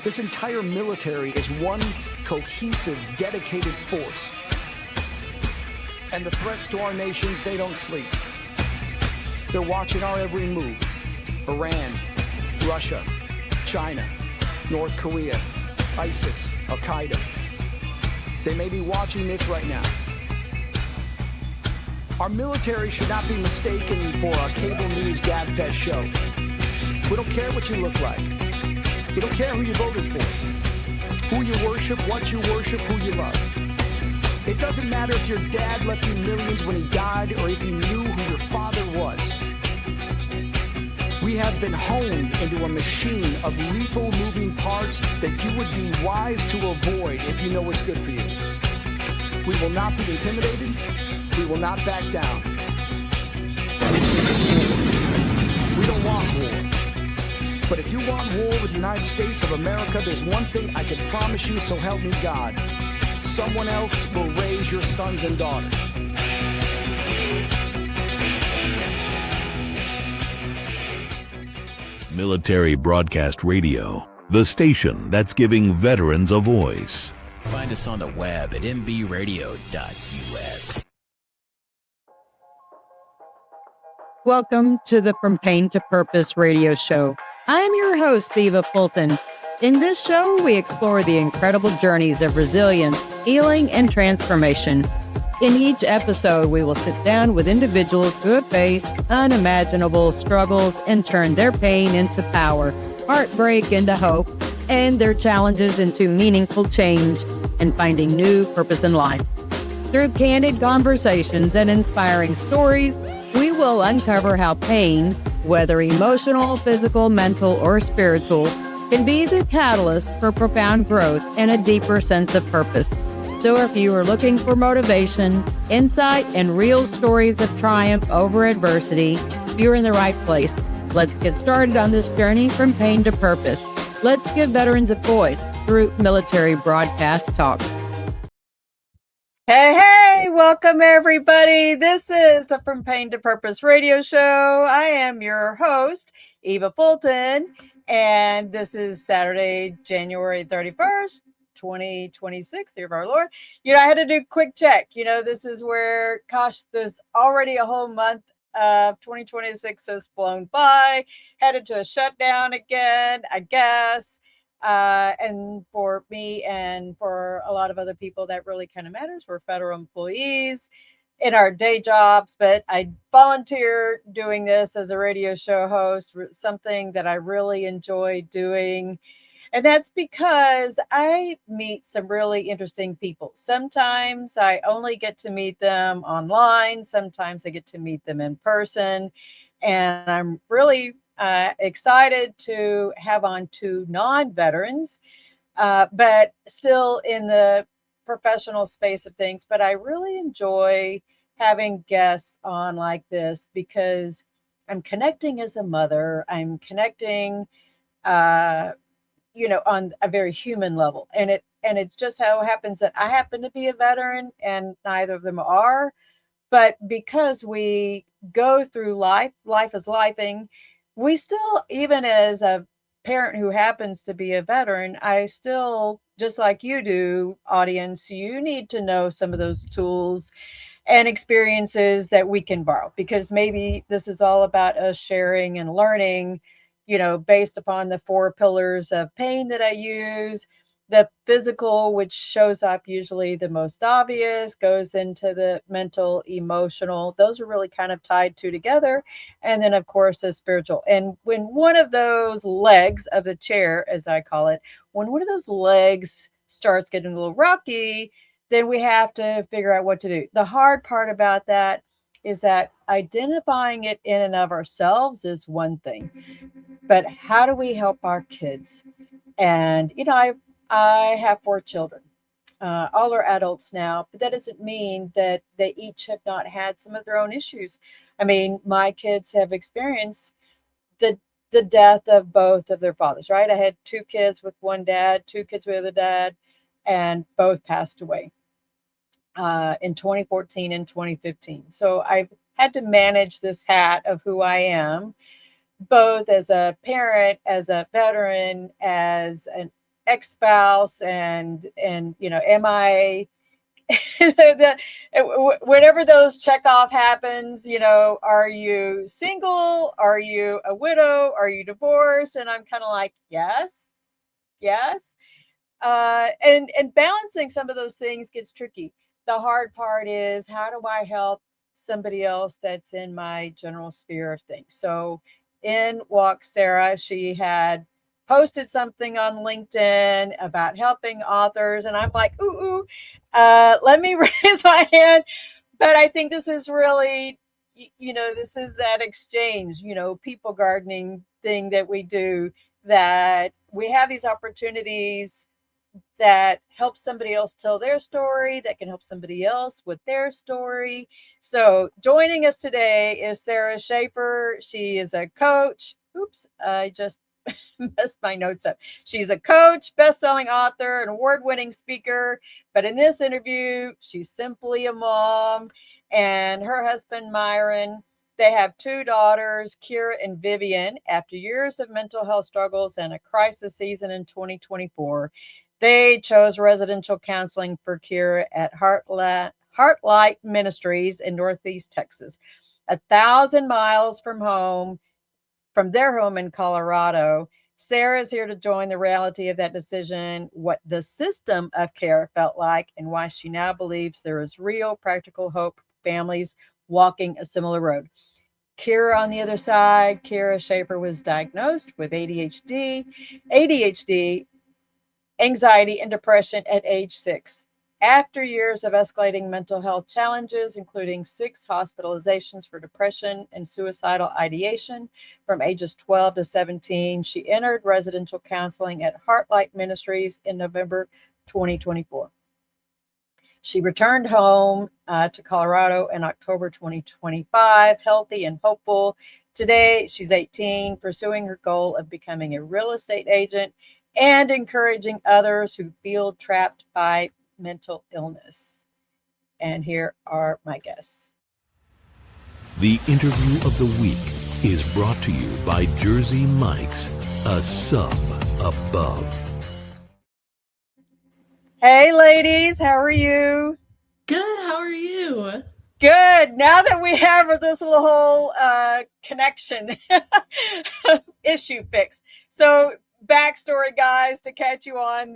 This entire military is one cohesive, dedicated force. And the threats to our nations, they don't sleep. They're watching our every move. Iran, Russia, China, North Korea, ISIS, Al-Qaeda. They may be watching this right now. Our military should not be mistaken for a cable news gabfest show. We don't care what you look like. We don't care who you voted for, who you worship, what you worship, who you love. It doesn't matter if your dad left you millions when he died or if you knew who your father was. We have been honed into a machine of lethal moving parts that you would be wise to avoid if you know what's good for you. We will not be intimidated. We will not back down. We don't want war. But if you want war with the United States of America, there's one thing I can promise you, so help me God. Someone else will raise your sons and daughters. Military Broadcast Radio, the station that's giving veterans a voice. Find us on the web at mbradio.us. Welcome to the From Pain to Purpose radio show. I'm your host, Eva Fulton. In this show, we explore the incredible journeys of resilience, healing, and transformation. In each episode, we will sit down with individuals who have faced unimaginable struggles and turned their pain into power, heartbreak into hope, and their challenges into meaningful change and finding new purpose in life. Through candid conversations and inspiring stories, we will uncover how pain, whether emotional, physical, mental, or spiritual, can be the catalyst for profound growth and a deeper sense of purpose. So if you are looking for motivation, insight, and real stories of triumph over adversity, you're in the right place. Let's get started on this journey from pain to purpose. Let's give veterans a voice through Military Broadcast Talk. Hey, welcome everybody. This is the From Pain to Purpose radio show. I am your host, Eva Fulton, and this is Saturday, January 31st, 2026, year of our Lord. I had to do a quick check. This is where, there's already a whole month of 2026 has flown by, headed to a shutdown again, I guess. And for me and for a lot of other people, that really kind of matters. We're federal employees in our day jobs, but I volunteer doing this as a radio show host, something that I really enjoy doing. And that's because I meet some really interesting people. Sometimes I only get to meet them online. Sometimes I get to meet them in person. And I'm really excited to have on two non-veterans, but still in the professional space of things. But I really enjoy having guests on like this because I'm connecting as a mother. I'm connecting, on a very human level. And it just so happens that I happen to be a veteran and neither of them are. But because we go through life is lifing, we still, even as a parent who happens to be a veteran, I still, just like you do, audience, you need to know some of those tools and experiences that we can borrow, because maybe this is all about us sharing and learning, based upon the 4 pillars of pain that I use. The physical, which shows up usually the most obvious, goes into the mental, emotional. Those are really kind of tied together. And then, of course, the spiritual. And when one of those legs of the chair, as I call it, when one of those legs starts getting a little rocky, then we have to figure out what to do. The hard part about that is that identifying it in and of ourselves is one thing. But how do we help our kids? And, I have 4 children. All are adults now, but that doesn't mean that they each have not had some of their own issues. I mean, my kids have experienced the death of both of their fathers, right? I had 2 kids with one dad, 2 kids with a dad, and both passed away in 2014 and 2015. So I've had to manage this hat of who I am, both as a parent, as a veteran, as ex-spouse and am I whenever those checkoff happens, are you single? Are you a widow? Are you divorced? And I'm kind of like, yes, yes. And balancing some of those things gets tricky. The hard part is, how do I help somebody else that's in my general sphere of things? So in walked Sara. She had posted something on LinkedIn about helping authors, and I'm like, ooh, let me raise my hand. But I think this is really, this is that exchange, people gardening thing that we do, that we have these opportunities that help somebody else tell their story, that can help somebody else with their story. So joining us today is Sara Schaffer. She is a coach. Oops, I just messed my notes up. She's a coach, best-selling author, an award-winning speaker. But in this interview, she's simply a mom. And her husband, Myron, they have two daughters, Kira and Vivian. After years of mental health struggles and a crisis season in 2024, they chose residential counseling for Kira at Heartlight Ministries in Northeast Texas, 1,000 miles from their home in Colorado. Sara is here to join the reality of that decision, what the system of care felt like, and why she now believes there is real practical hope for families walking a similar road. Kira on the other side, Kira Schaffer was diagnosed with ADHD, anxiety, and depression at age 6. After years of escalating mental health challenges, including 6 hospitalizations for depression and suicidal ideation from ages 12 to 17, she entered residential counseling at Heartlight Ministries in November 2024. She returned home to Colorado in October 2025, healthy and hopeful. Today, she's 18, pursuing her goal of becoming a real estate agent and encouraging others who feel trapped by mental illness. And here are my guests. The interview of the week is brought to you by Jersey Mike's, a sub above. Hey, ladies, how are you? Good. How are you? Good. Now that we have this little connection issue fixed. So backstory, guys, to catch you on,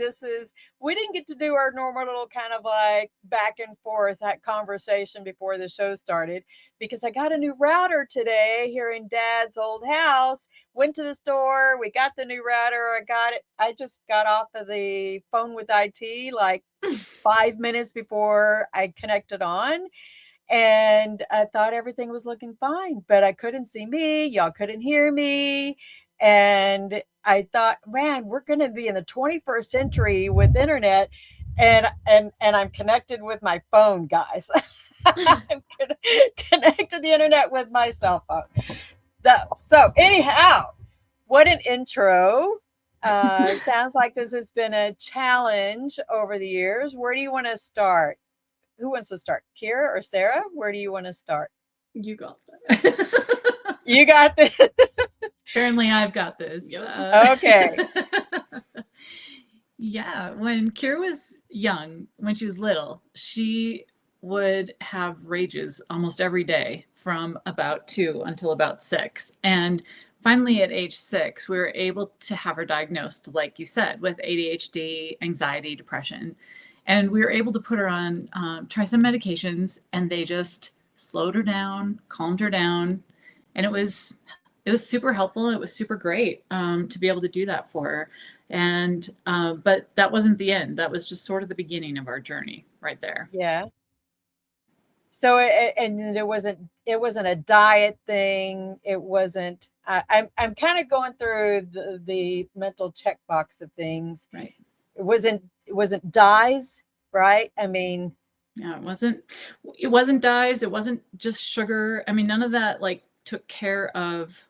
we didn't get to do our normal little kind of like back and forth conversation before the show started, because I got a new router today here in Dad's old house. Went to the store, we got the new router. I just got off of the phone with IT like 5 minutes before I connected on. And I thought everything was looking fine, but I couldn't see me. Y'all couldn't hear me. And I thought, man, we're going to be in the 21st century with internet. And I'm connected with my phone, guys. I'm connected to the internet with my cell phone. So anyhow, what an intro. Sounds like this has been a challenge over the years. Where do you want to start? Who wants to start? Kira or Sara? Where do you want to start? You got that. You got this. Apparently, I've got this. Yep. Okay. Yeah. When Kira was young, when she was little, she would have rages almost every day from about 2 until about 6. And finally, at age 6, we were able to have her diagnosed, like you said, with ADHD, anxiety, depression. And we were able to put her on, try some medications, and they just slowed her down, calmed her down. And it was super helpful. It was super great to be able to do that for her. And, but that wasn't the end. That was just sort of the beginning of our journey right there. Yeah. So, and it wasn't a diet thing. It wasn't, I'm kind of going through the mental checkbox of things. Right. It wasn't dyes, right? I mean, yeah, it wasn't dyes. It wasn't just sugar. I mean, none of that like took care of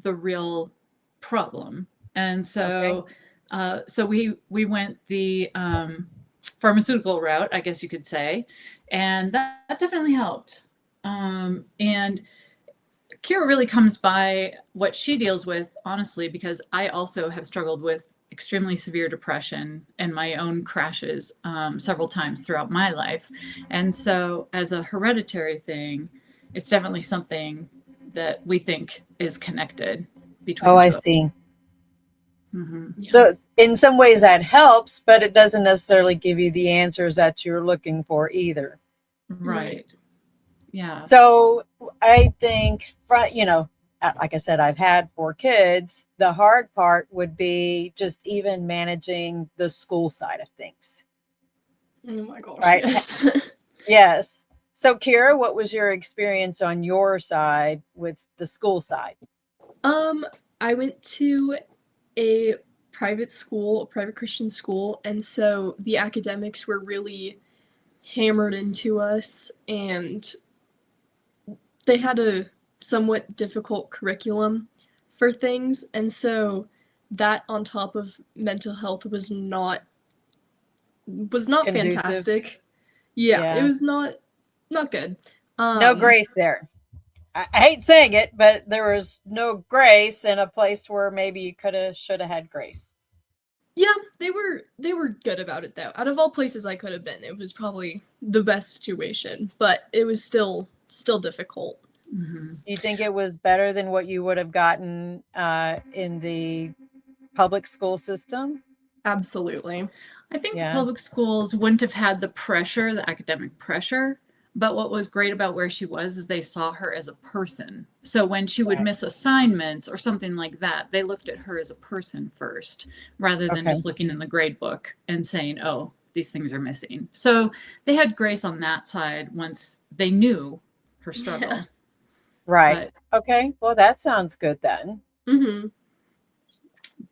the real problem. And so, okay. So we went the pharmaceutical route, I guess you could say, and that definitely helped. And Kira really comes by what she deals with, honestly, because I also have struggled with extremely severe depression and my own crashes several times throughout my life. And so, as a hereditary thing, it's definitely something that we think is connected between Oh, the I two of see. them. Yeah. So in some ways that helps, but it doesn't necessarily give you the answers that you're looking for either. Right. Yeah. So I think, like I said, I've had 4 kids. The hard part would be just even managing the school side of things. Oh my gosh. Right. Yes. Yes. So Kira, what was your experience on your side with the school side? I went to a private school, a private Christian school, and so the academics were really hammered into us, and they had a somewhat difficult curriculum for things, and so that on top of mental health was not Conducive. fantastic. Yeah, Yeah. it was not good. No grace there. I hate saying it, but there was no grace in a place where maybe you should have had grace. Yeah, they were good about it though. Out of all places I could have been, it was probably the best situation, but it was still difficult. Mm-hmm. Do you think it was better than what you would have gotten in the public school system? Absolutely. I think Yeah. the public schools wouldn't have had the pressure, the academic pressure. But what was great about where she was is they saw her as a person. So when she would Right. miss assignments or something like that, they looked at her as a person first, rather than Okay. just looking in the grade book and saying, oh, these things are missing. So they had grace on that side once they knew her struggle. Yeah. Right. Okay. Well, that sounds good then. Mm-hmm.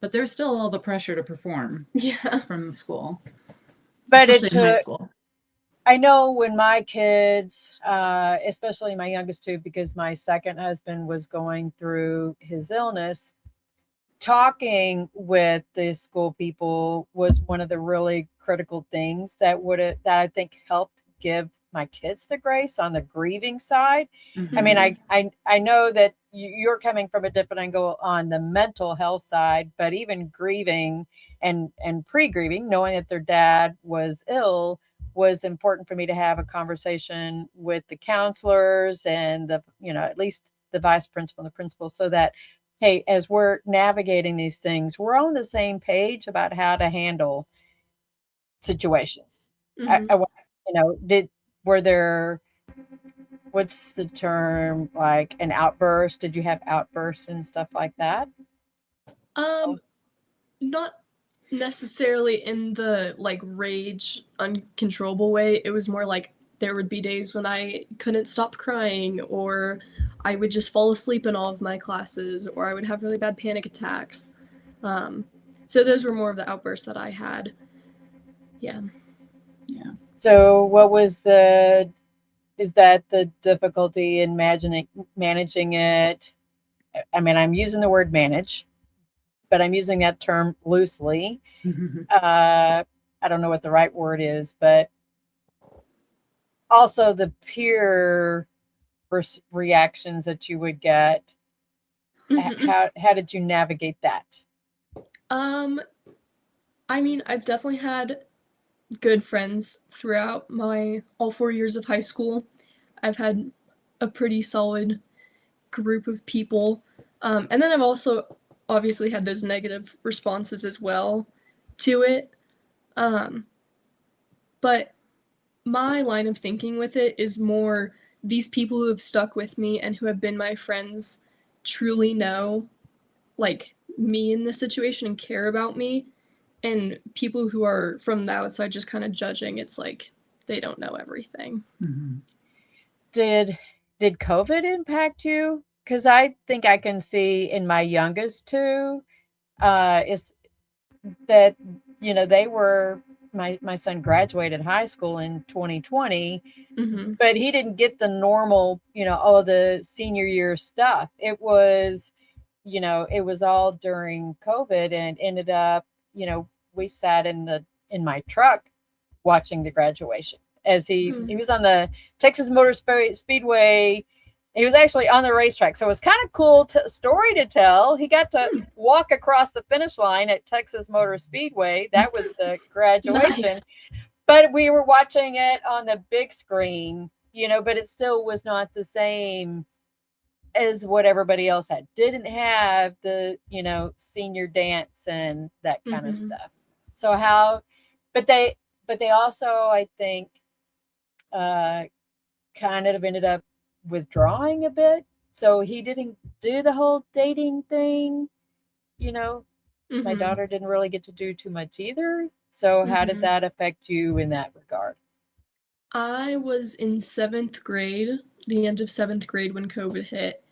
But there's still all the pressure to perform Yeah. from the school, But especially in high school. I know when my kids, especially my youngest two, because my second husband was going through his illness, talking with the school people was one of the really critical things that I think helped give my kids the grace on the grieving side. Mm-hmm. I mean, I know that you're coming from a different angle on the mental health side, but even grieving and pre-grieving, knowing that their dad was ill, was important for me to have a conversation with the counselors and at least the vice principal and the principal, so that, hey, as we're navigating these things, we're on the same page about how to handle situations. Mm-hmm. Were there, what's the term, like an outburst? Did you have outbursts and stuff like that? Not necessarily in the like rage, uncontrollable way. It was more like there would be days when I couldn't stop crying, or I would just fall asleep in all of my classes, or I would have really bad panic attacks. So those were more of the outbursts that I had. Yeah. Yeah. So what was is that the difficulty in managing it? I mean, I'm using the word manage, but I'm using that term loosely. I don't know what the right word is, but also the peer reactions that you would get. Mm-hmm. How did you navigate that? I mean, I've definitely had good friends throughout all 4 years of high school. I've had a pretty solid group of people. And then I've also obviously had those negative responses as well to it. But my line of thinking with it is more these people who have stuck with me and who have been my friends truly know like me in this situation and care about me, and people who are from the outside just kind of judging, it's like they don't know everything. Mm-hmm. Did COVID impact you? Because I think I can see in my youngest two, is that they were, my son graduated high school in 2020, Mm-hmm. but he didn't get the normal, all of the senior year stuff. It was all during COVID, and ended up, we sat in my truck watching the graduation as he was on the Texas Motor Speedway He was actually on the racetrack. So it was kind of cool story to tell. He got to walk across the finish line at Texas Motor Speedway. That was the graduation. Nice. But we were watching it on the big screen, but it still was not the same as what everybody else had. Didn't have the, senior dance and that kind of stuff. So but they also, I think, kind of ended up withdrawing a bit. So he didn't do the whole dating thing. My daughter didn't really get to do too much either. So how did that affect you in that regard? I was in 7th grade, the end of 7th grade when COVID hit.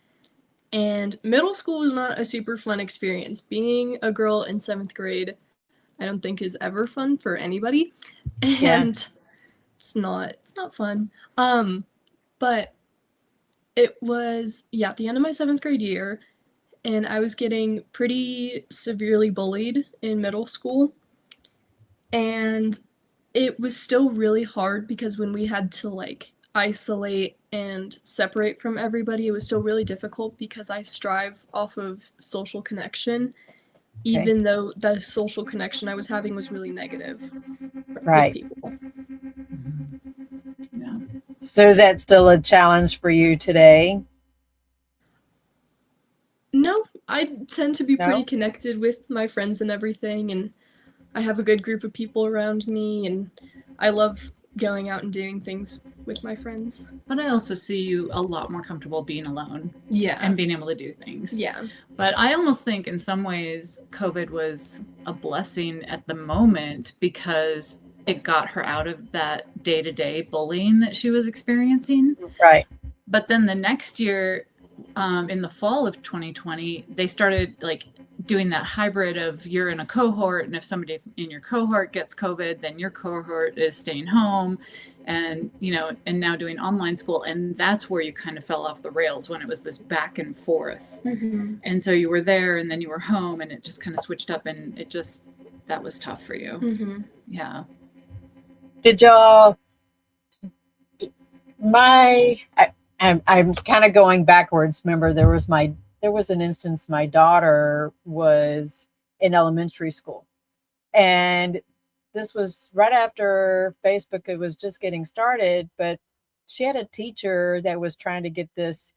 And middle school was not a super fun experience. Being a girl in 7th grade, I don't think is ever fun for anybody. And it's not fun. But it was, the end of my 7th grade year, and I was getting pretty severely bullied in middle school. And it was still really hard because when we had to isolate and separate from everybody, it was still really difficult because I strive off of social connection, even though the social connection I was having was really negative with people. Yeah. So is that still a challenge for you today? No, I tend to be pretty connected with my friends and everything, and I have a good group of people around me, and I love going out and doing things with my friends. But I also see you a lot more comfortable being alone. Yeah. And being able to do things. Yeah. But I almost think in some ways COVID was a blessing at the moment because it got her out of that day-to-day bullying that she was experiencing. Right. But then the next year, in the fall of 2020, they started doing that hybrid of you're in a cohort, and if somebody in your cohort gets COVID, then your cohort is staying home, and and now doing online school. And that's where you kind of fell off the rails, when it was this back and forth. And so you were there and then you were home, and it just kind of switched up, and that was tough for you. Yeah. Did y'all, I'm kind of going backwards. Remember, there was an instance, my daughter was in elementary school, and this was right after Facebook. It was just getting started, but she had a teacher that was trying to get this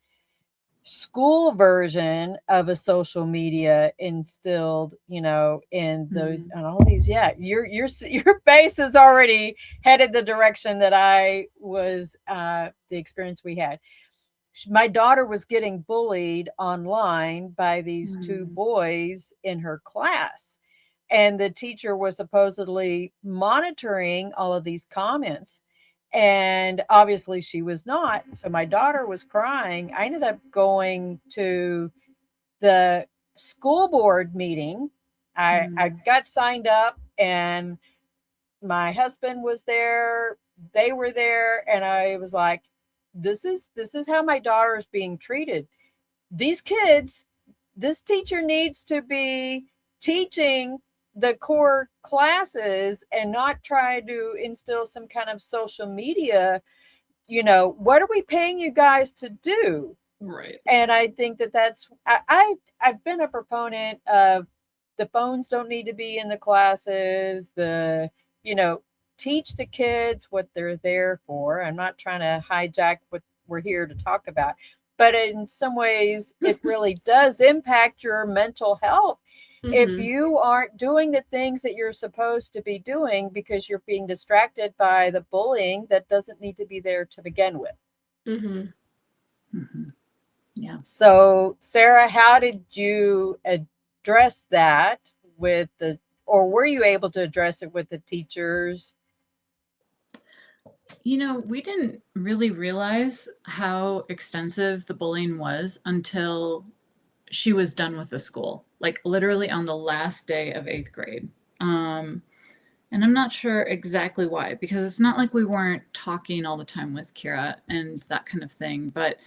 school version of a social media instilled, in those and all these. Your base is already headed the direction that I was, the experience we had. My daughter was getting bullied online by these two boys in her class, and the teacher was supposedly monitoring all of these comments. And obviously she was not. So my daughter was crying. I ended up going to the school board meeting. I got signed up, and my husband was there. They were there. And I was like, this is how my daughter is being treated. These kids, this teacher needs to be teaching the core classes and not try to instill some kind of social media. What are we paying you guys to do? Right. And I think that's I've been a proponent of the phones don't need to be in the classes. Teach the kids what they're there for. I'm not trying to hijack what we're here to talk about, but in some ways it really does impact your mental health. If you aren't doing the things that you're supposed to be doing because you're being distracted by the bullying that doesn't need to be there to begin with. Yeah. So, Sarah, how did you address that or were you able to address it with the teachers? We didn't really realize how extensive the bullying was until she was done with the school, literally on the last day of 8th grade. And I'm not sure exactly why, because it's not like we weren't talking all the time with Kira and that kind of thing. But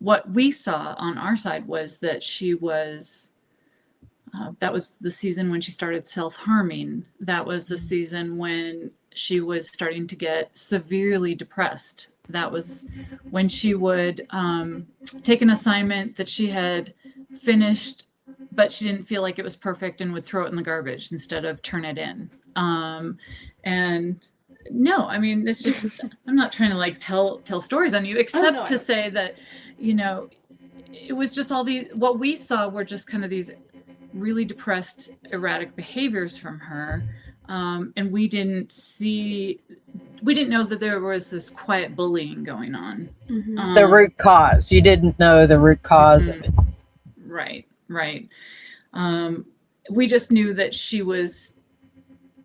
what we saw on our side was that she was, that was the season when she started self-harming. That was the season when she was starting to get severely depressed that was when she would take an assignment that she had finished, but she didn't feel like it was perfect and would throw it in the garbage instead of turn it in. And no, I mean, it's just, I'm not trying to like tell stories on you, except to say that, you know, it was just all what we saw were just kind of these really depressed, erratic behaviors from her. And we didn't know that there was this quiet bullying going on. The root cause. You didn't know the root cause of it. Right. We just knew that she was,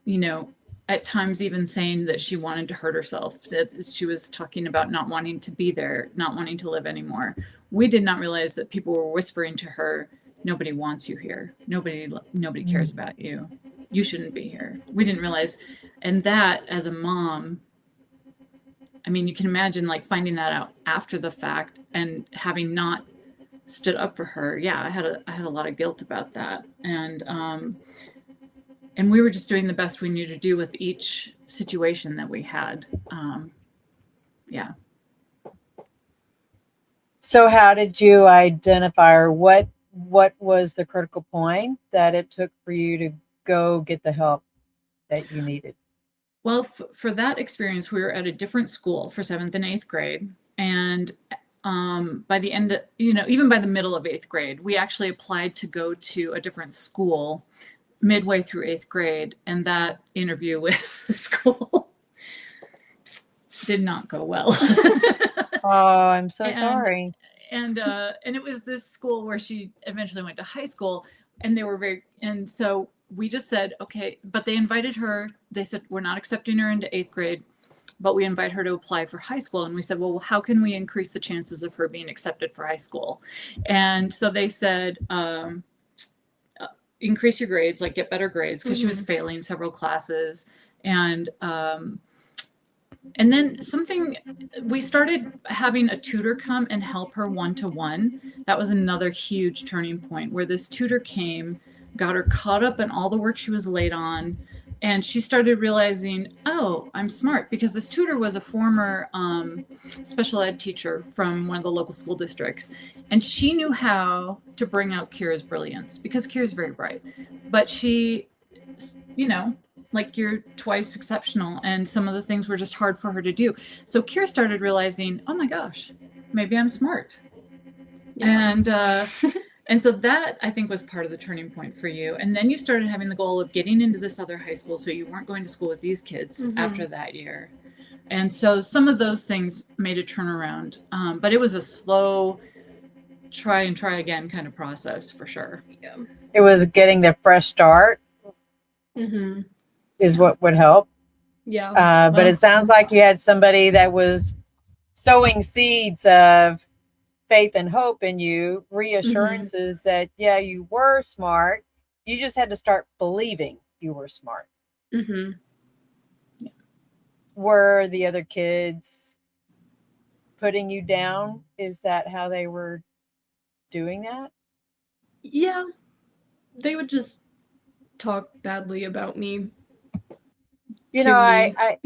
you know, at times even saying that she wanted to hurt herself, that she was talking about not wanting to be there, not wanting to live anymore. We did not realize that people were whispering to her, nobody wants you here. Nobody cares about you. You shouldn't be here. We didn't realize. And that, as a mom, I mean, you can imagine like finding that out after the fact and having not stood up for her. Yeah, I had a lot of guilt about that. And we were just doing the best we knew to do with each situation that we had. Yeah. So how did you identify, or what was the critical point that it took for you to go get the help that you needed? Well, for that experience, we were at a different school for 7th and 8th grade. And by the end, even by the middle of 8th grade, we actually applied to go to a different school midway through 8th grade. And that interview with the school did not go well. Oh, I'm so sorry. And it was this school where she eventually went to high school, and so we just said, okay, but they invited her. They said, we're not accepting her into 8th grade, but we invite her to apply for high school. And we said, well, how can we increase the chances of her being accepted for high school? And so they said, increase your grades, like get better grades, because she was failing several classes. And then we started having a tutor come and help her one-to-one. That was another huge turning point, where this tutor came, got her caught up in all the work she was late on. And she started realizing, oh, I'm smart, because this tutor was a former special ed teacher from one of the local school districts. And she knew how to bring out Kira's brilliance, because Kira's very bright. But she, like, you're twice exceptional, and some of the things were just hard for her to do. So Kira started realizing, oh my gosh, maybe I'm smart. Yeah. And so that, I think, was part of the turning point for you. And then you started having the goal of getting into this other high school, so you weren't going to school with these kids after that year. And so some of those things made a turnaround, but it was a slow try and try again kind of process, for sure. Yeah. It was getting the fresh start is what would help. Yeah. But it sounds like you had somebody that was sowing seeds of faith and hope in you, reassurances that, yeah, you were smart. You just had to start believing you were smart. Yeah. Were the other kids putting you down? Is that how they were doing that? Yeah. They would just talk badly about me. I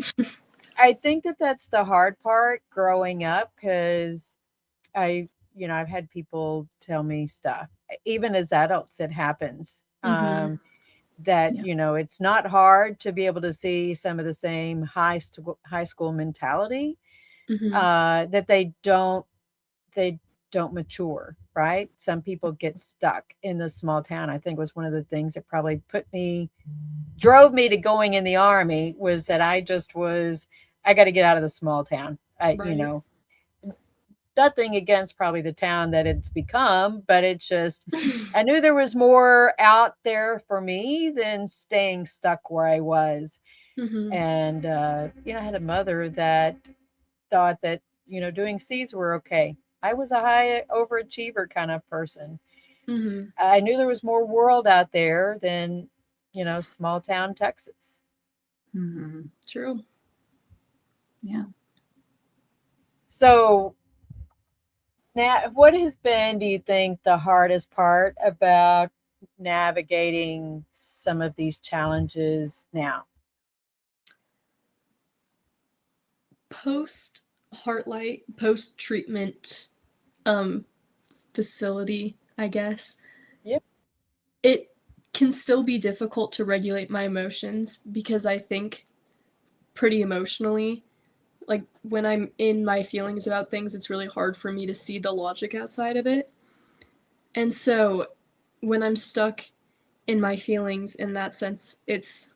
think that's the hard part growing up, because I've had people tell me stuff, even as adults, it happens. That, it's not hard to be able to see some of the same high school mentality, that they don't mature, right? Some people get stuck in the small town. I think was one of the things that probably drove me to going in the Army, was that I got to get out of the small town. Nothing against probably the town that it's become, but it's just, I knew there was more out there for me than staying stuck where I was. And, I had a mother that thought that, doing C's were okay. I was a high overachiever kind of person. I knew there was more world out there than, small town Texas. True. Yeah. So, now, what has been, do you think, the hardest part about navigating some of these challenges now? Post Heartlight post-treatment facility, I guess. Yep. It can still be difficult to regulate my emotions because I think pretty emotionally. Like when I'm in my feelings about things, it's really hard for me to see the logic outside of it. And so when I'm stuck in my feelings in that sense, it's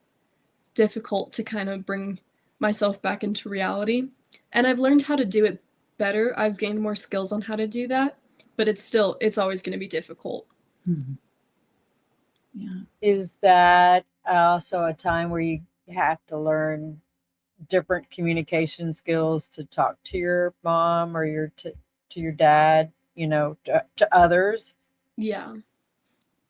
difficult to kind of bring myself back into reality. And I've learned how to do it better. I've gained more skills on how to do that, but it's always going to be difficult. Mhm. Yeah. Is that also a time where you have to learn different communication skills to talk to your mom or to your dad, to others? Yeah,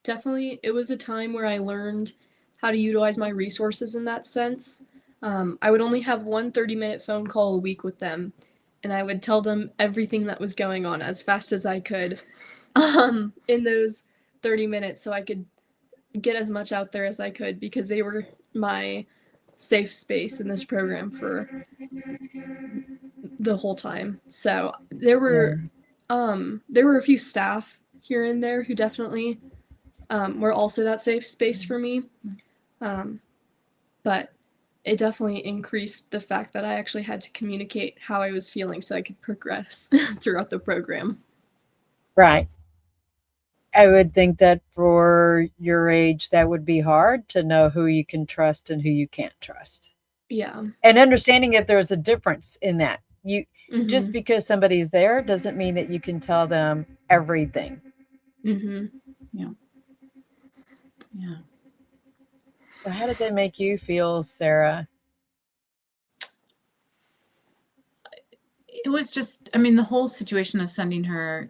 definitely. It was a time where I learned how to utilize my resources in that sense. I would only have one 30-minute phone call a week with them, and I would tell them everything that was going on as fast as I could in those 30 minutes so I could get as much out there as I could because they were my safe space in this program for the whole time. So there were a few staff here and there who definitely were also that safe space for me. But it definitely increased the fact that I actually had to communicate how I was feeling so I could progress throughout the program. Right. I would think that for your age, that would be hard to know who you can trust and who you can't trust. Yeah. And understanding that there's a difference in that. Just Mm-hmm. because somebody's there doesn't mean that you can tell them everything. Mm-hmm. Yeah. Yeah. So how did that make you feel, Sarah? It was just, I mean, the whole situation of sending her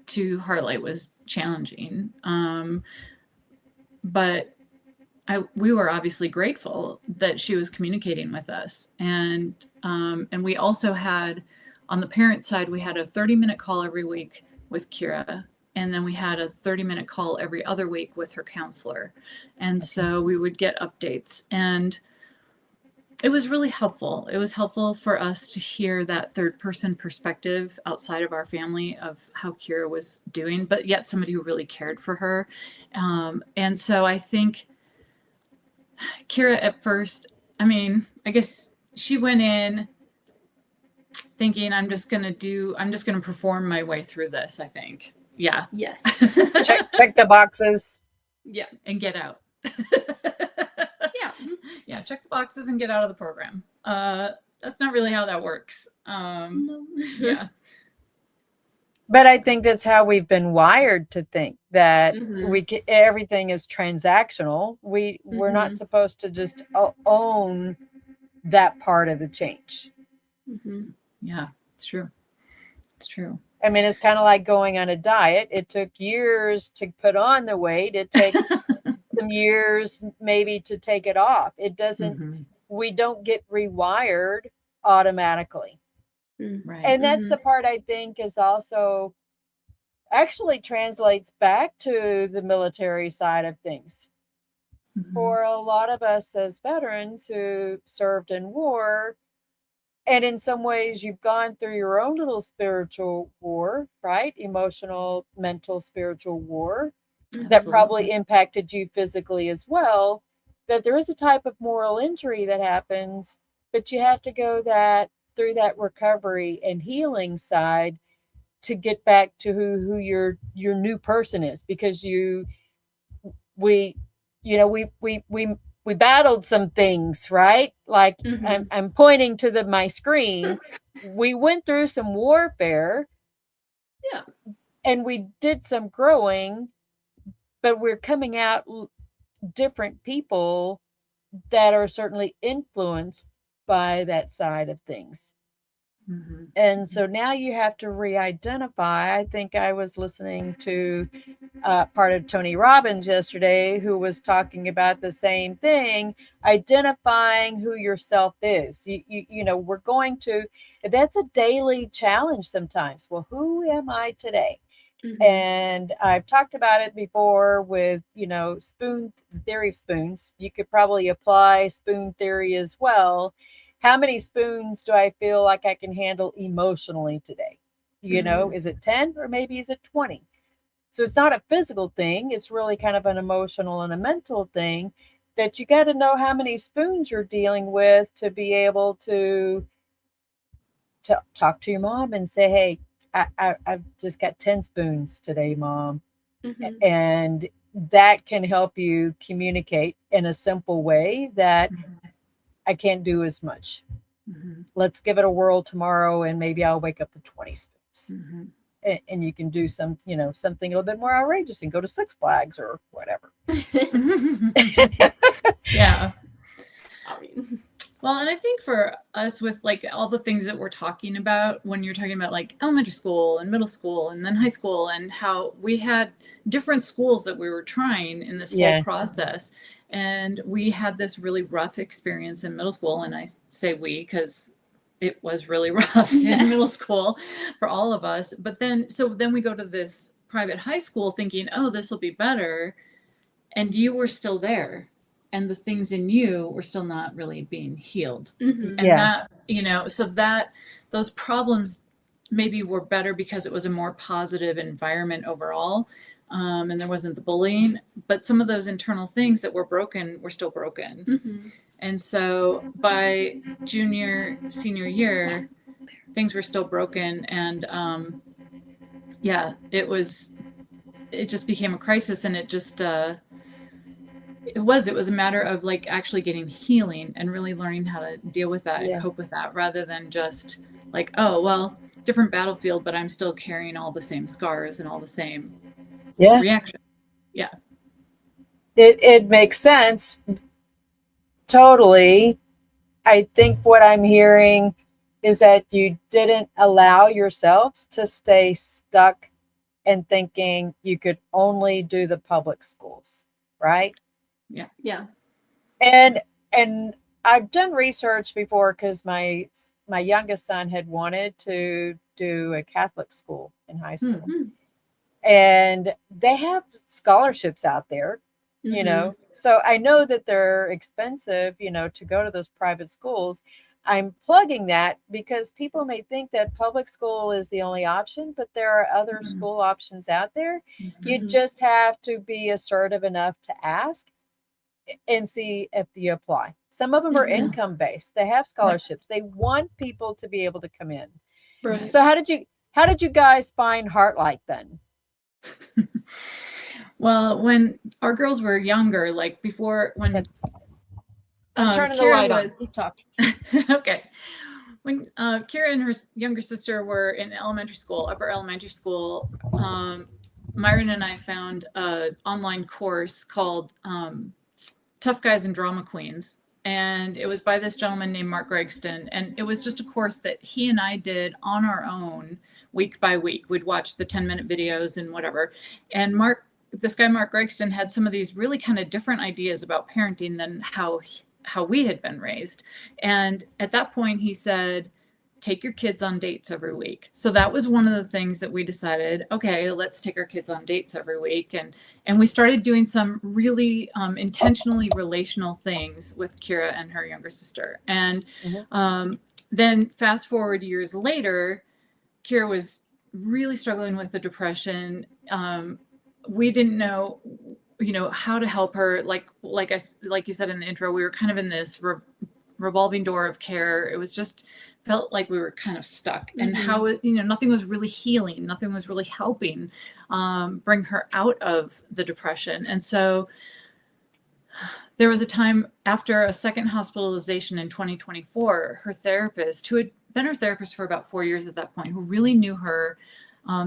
to Heartlight was challenging. But we were obviously grateful that she was communicating with us. And we also had, on the parent side, we had a 30-minute call every week with Kira. And then we had a 30-minute call every other week with her counselor. And so we would get updates. And it was really helpful. It was helpful for us to hear that third person perspective outside of our family of how Kira was doing, but yet somebody who really cared for her. And so I think Kira at first, I mean, I guess she went in thinking, I'm just going to perform my way through this, I think. Yeah. Yes. check the boxes. Yeah. And get out. Yeah. Yeah. Check the boxes and get out of the program. That's not really how that works. No. Yeah. But I think that's how we've been wired to think that Mm-hmm. everything is transactional. We're not supposed to just own that part of the change. Mm-hmm. Yeah, it's true. It's true. I mean, it's kind of like going on a diet. It took years to put on the weight. It takes some years maybe to take it off. It doesn't, we don't get rewired automatically. Right. And that's the part I think is also actually translates back to the military side of things. For a lot of us as veterans who served in war, and in some ways you've gone through your own little spiritual war, right? Emotional, mental, spiritual war that probably impacted you physically as well. That there is a type of moral injury that happens, but you have to go through that recovery and healing side to get back to who your new person is, because we battled some things, right? Like I'm pointing to my screen. We went through some warfare. Yeah. And we did some growing, but we're coming out different people that are certainly influenced by that side of things. And so now you have to re-identify. I think I was listening to part of Tony Robbins yesterday, who was talking about the same thing, identifying who yourself is. We're going to, that's a daily challenge sometimes. Well, who am I today? And I've talked about it before with, spoon theory of spoons. You could probably apply spoon theory as well. how many spoons do I feel like I can handle emotionally today? You know, is it 10 or maybe is it 20? So it's not a physical thing. It's really kind of an emotional and a mental thing that you got to know how many spoons you're dealing with to be able to talk to your mom and say, hey, I've just got 10 spoons today, Mom. Mm-hmm. And that can help you communicate in a simple way that I can't do as much. Let's give it a whirl tomorrow and maybe I'll wake up with 20 spoons. And you can do some, you know, something a little bit more outrageous and go to Six Flags or whatever. Yeah. I mean, Well, and I think for us with like all the things that we're talking about when you're talking about like elementary school and middle school and then high school and how we had different schools that we were trying in this whole process. And we had this really rough experience in middle school. And I say we because it was really rough in middle school for all of us. But then, so then we go to this private high school thinking, oh, this will be better. And you were still there. And the things in you were still not really being healed. And that, you know, so that those problems maybe were better because it was a more positive environment overall. And there wasn't the bullying, but some of those internal things that were broken were still broken. And so by senior year, things were still broken. And yeah, it just became a crisis, and it just, it was a matter of like actually getting healing and really learning how to deal with that and cope with that, rather than just like, oh, well, different battlefield, but I'm still carrying all the same scars and all the same reaction. Yeah. It makes sense. Totally. I think what I'm hearing is that you didn't allow yourselves to stay stuck and thinking you could only do the public schools, right? Yeah. And I've done research before because my youngest son had wanted to do a Catholic school in high school. And they have scholarships out there, you know. So I know that they're expensive, you know, to go to those private schools. I'm plugging that because people may think that public school is the only option, but there are other school options out there. You just have to be assertive enough to ask and see if you apply. Some of them are income based. They have scholarships. They want people to be able to come in. right. So how did you guys find Heartlight then? Well, when our girls were younger, like before, when I'm turning the Kira light on. was Keep talking. okay. When Kira and her younger sister were in upper elementary school, Myron and I found an online course called Tough Guys and Drama Queens. And it was by this gentleman named Mark Gregston. And it was just a course that he and I did on our own week by week. We'd watch the 10-minute videos and whatever. And this guy, Mark Gregston, had some of these really kind of different ideas about parenting than how we had been raised. And at that point, he said, take your kids on dates every week. So that was one of the things that we decided, okay, let's take our kids on dates every week. And we started doing some really intentionally relational things with Kira and her younger sister. And then fast forward years later, Kira was really struggling with the depression. We didn't know, how to help her. Like you said in the intro, we were kind of in this revolving door of care. It was just felt like we were kind of stuck, and how, nothing was really healing. Nothing was really helping bring her out of the depression. And so there was a time after a second hospitalization in 2024, her therapist, who had been her therapist for about 4 years at that point, who really knew her,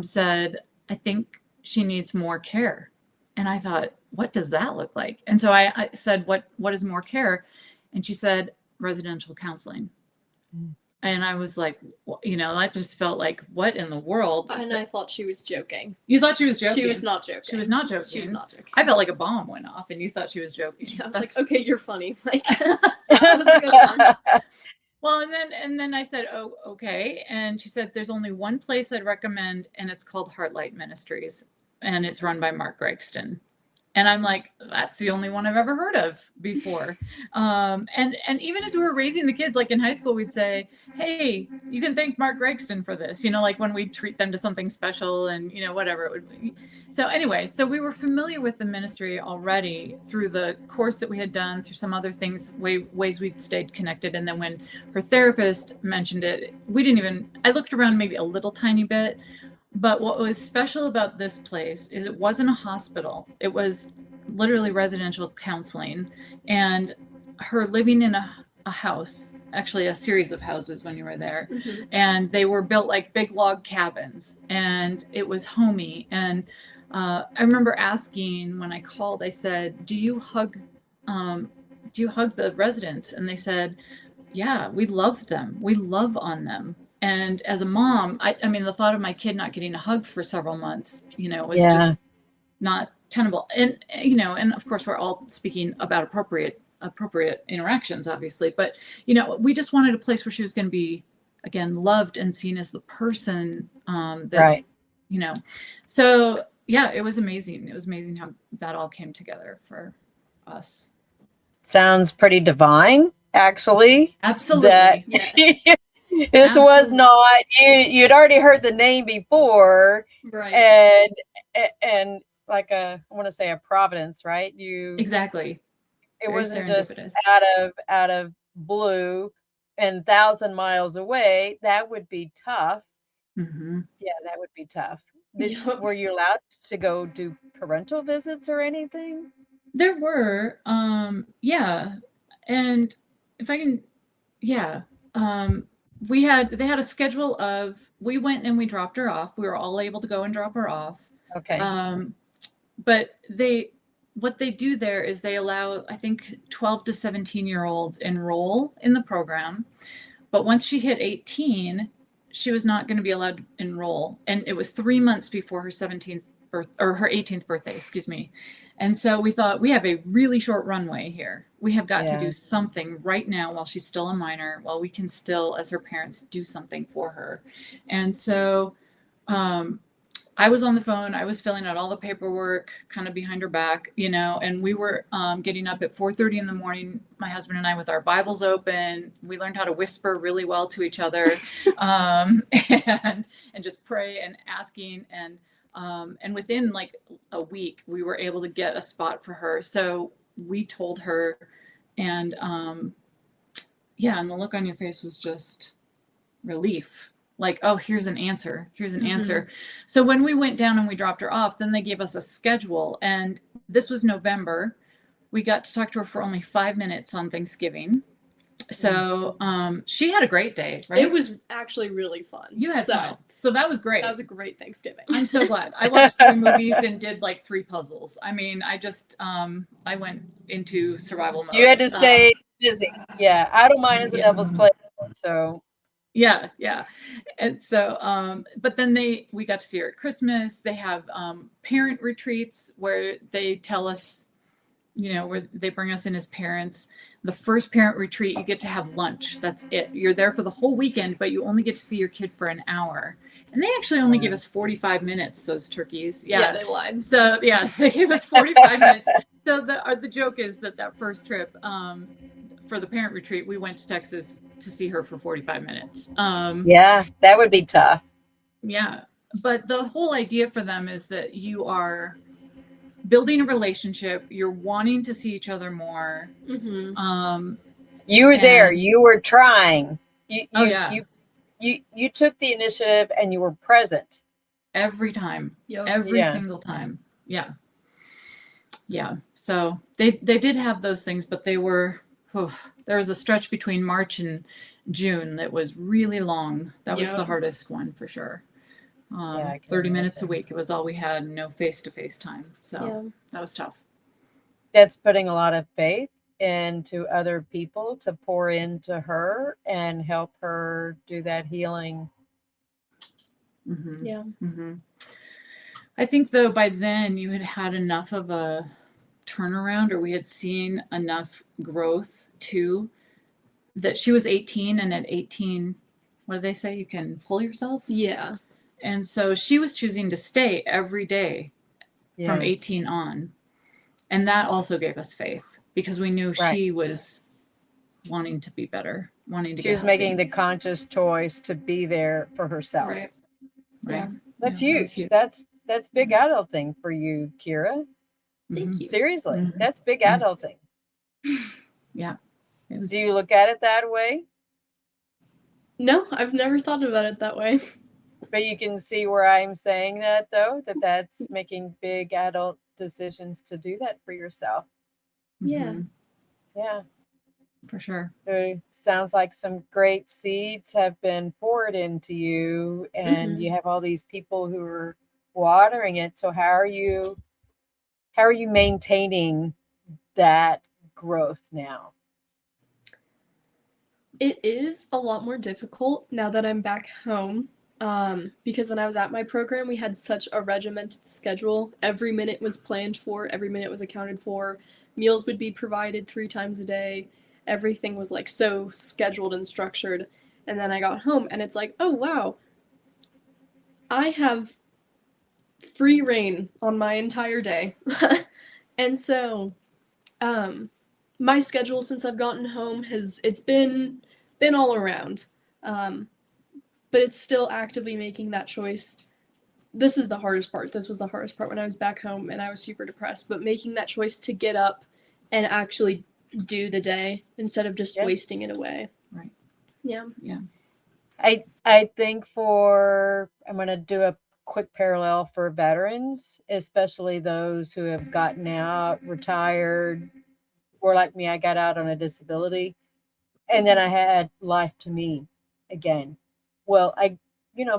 said, I think she needs more care. And I thought, what does that look like? And so I said, what is more care? And she said, residential counseling. And I was like, that just felt like, what in the world? And I thought she was joking. You thought she was joking? She was not joking. She was not joking. She was not joking. I felt like a bomb went off and you thought she was joking. Yeah, I was like, okay, you're funny. Like, that was a good one. Well, and then I said, oh, okay. And she said, there's only one place I'd recommend, and it's called Heartlight Ministries. And it's run by Mark Gregston. And I'm like, that's the only one I've ever heard of before. And even as we were raising the kids, like in high school, we'd say, hey, you can thank Mark Gregston for this, like when we treat them to something special and, whatever it would be. So anyway, so we were familiar with the ministry already through the course that we had done, through some other things, ways we'd stayed connected. And then when her therapist mentioned it, I looked around maybe a little tiny bit. But what was special about this place is it wasn't a hospital. It was literally residential counseling, and her living in a house, actually a series of houses when you were there. Mm-hmm. And they were built like big log cabins, and it was homey. And I remember asking when I called, I said, do you hug the residents? And they said, yeah, we love them. We love on them. And as a mom, I mean, the thought of my kid not getting a hug for several months, was just not tenable. And, and of course, we're all speaking about appropriate interactions, obviously. But, we just wanted a place where she was going to be, again, loved and seen as the person that, Right. So, yeah, it was amazing. It was amazing how that all came together for us. Sounds pretty divine, actually. Absolutely. Yes. This was not, you'd already heard the name before, Right. and like I want to say a providence, right? Exactly. It Very wasn't just serendipitous. out of blue and 1,000 miles away. That would be tough. Mm-hmm. Yeah, that would be tough. Yep. Were you allowed to go do parental visits or anything? There were, yeah. And if I can, yeah. They had a schedule of, we went and we dropped her off. We were all able to go and drop her off. Okay. But what they do there is they allow, I think, 12 to 17-year-olds enroll in the program. But once she hit 18, she was not going to be allowed to enroll. And it was 3 months before her 17th or her 18th birthday, excuse me. And so we thought, we have a really short runway here. We have got to do something right now while she's still a minor, while we can still, as her parents, do something for her. And so I was on the phone. I was filling out all the paperwork kind of behind her back, and we were getting up at 4:30 in the morning, my husband and I, with our Bibles open. We learned how to whisper really well to each other and just pray and asking. And within like a week, we were able to get a spot for her. So we told her, and and the look on your face was just relief. Like, oh, here's an answer. Here's an answer. So when we went down and we dropped her off, then they gave us a schedule. And this was November. We got to talk to her for only 5 minutes on Thanksgiving. So she had a great day, right? It was actually really fun. You had fun. So that was great. That was a great Thanksgiving. I'm so glad. I watched 3 movies and did like 3 puzzles. I mean, I just, I went into survival mode. You had to stay busy. Yeah. Idle mind is a devil's play. So. Yeah. And so, but then we got to see her at Christmas. They have parent retreats where they tell us, where they bring us in as parents. The first parent retreat, you get to have lunch. That's it. You're there for the whole weekend, but you only get to see your kid for an hour. And they actually only give us 45 minutes, those turkeys. Yeah, they lied. So, they give us 45 minutes. So the joke is that first trip for the parent retreat, we went to Texas to see her for 45 minutes. Yeah, that would be tough. Yeah. But the whole idea for them is that you are building a relationship. You're wanting to see each other more. Mm-hmm. You were there. You were trying. You took the initiative and you were present every time. Yep. Every single time. Yeah. So they did have those things, but they were. There was a stretch between March and June that was really long. That was the hardest one for sure. 30 minutes a week. It was all we had. No face-to-face time. So that was tough. That's putting a lot of faith into other people to pour into her and help her do that healing. Mm-hmm. Yeah. Mm-hmm. I think though by then you had enough of a turnaround, or we had seen enough growth too, that she was 18, and at 18, what do they say? You can pull yourself. Yeah. And so she was choosing to stay every day from 18 on. And that also gave us faith because we knew Right. she was wanting to be better, wanting to She get was healthy. making the conscious choice to be there for herself. Right. Right. Yeah. That's Yeah, that was huge. huge. That's big adulting for you, Kira. Thank you. Seriously, Mhm. that's big Mhm. adulting. Yeah. It was Do you look at it that way? No, I've never thought about it that way. But you can see where I'm saying that, though, that's making big adult decisions to do that for yourself. Yeah. Mhm, Yeah. for sure. It sounds like some great seeds have been poured into you, and you have all these people who are watering it. So how are you maintaining that growth now? It is a lot more difficult now that I'm back home. Because when I was at my program, we had such a regimented schedule. Every minute was planned for, every minute was accounted for. Meals would be provided 3 times a day. Everything was like so scheduled and structured. And then I got home and it's like, oh wow, I have free reign on my entire day. And so, my schedule since I've gotten home it's been all around. But it's still actively making that choice. This is the hardest part. This was the hardest part when I was back home and I was super depressed. But making that choice to get up and actually do the day instead of just Yeah. wasting it away. Right. Yeah. Yeah. I think I'm going to do a quick parallel for veterans, especially those who have gotten out, retired, or like me, I got out on a disability, and then I had life to me again. Well,